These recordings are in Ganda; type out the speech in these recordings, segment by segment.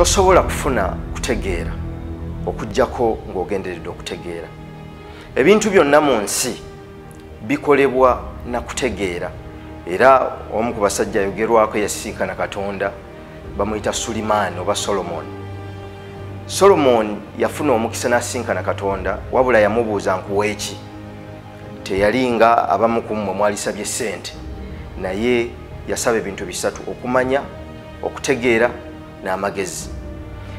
tosobola kufuna kutegeera okujjako ng'ogenderedde okutegeera. Ebintu byonna mu nsi bikolebwa na kutegeera. Era omu ku basajja ayogerwako yasisinkana Katonda bamuyita Sulimaani oba Solomon. Solomon yafuna omukisa n'asisinkana Katonda wabula yamubuuza nkuwa eki. Teyalinga abamu ku mmwe mwalisabye ssente, naye yasaba ebintu bisatu: okumanya, okutegeera n'amagezi.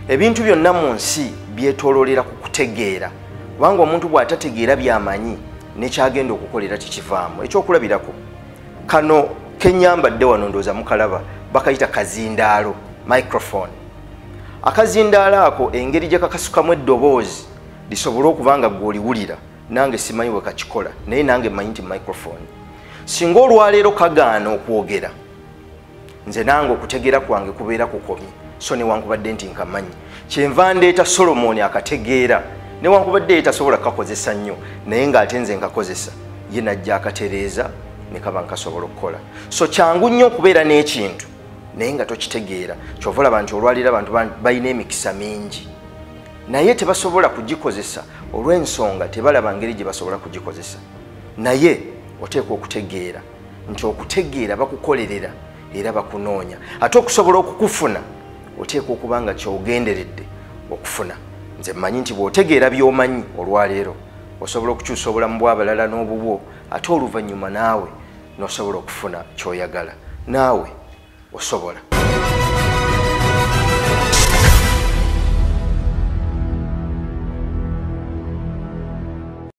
Ebintu byonna mu nsi byetoololera ku kutegeera, kubanga omuntu bw'atategeera by'amanyi n'ekyagenda okukolera tikivaamu. Ekyokulabirako kano kenyambadde wano ndowooza mukalaba, bakayita kazindaalo, microphone. Akazindaalo ako engeri gye kakasukamu eddoboozi lisobole okuba nga gw'oliwulira, nange simanyi bwe kakikola, naye nange mmanyi nti microphone. Singa olwaleero kagaana okwogera, nze nange okutegeera kwange kubeera kukomye, so newankubadde nti nkamanyi. Kyenva ndeeta Solomon akategeera, newankubadde tasobola kakozesa nnyo, naye ng'ate nze nkakozesa, ye najja akatereeza ne kaba nkasobola okukola. So kyangu nnyo okubeera n'ekintu naye nga tokitegeera. Kyova olaba nti olwalira abantu balina emikisa mingi naye tebasobola kugikozesa olw'ensonga tebalaba ngeri gye basobola kugikozesa. Naye oteekwa okutegeera nti okutegeera bakukolerera era bakunoonya, ate okusobola okukufuna oteekwa okuba nga kyogenderedde okufuna. Nze mmanyi nti bw'otegeera by'omanyi olwaleero osobola okukyusa obulamu bw'abalala n'obubwo, ate oluvannyuma naawe n'osobola okufuna ky'oyagala. Naawe osobola.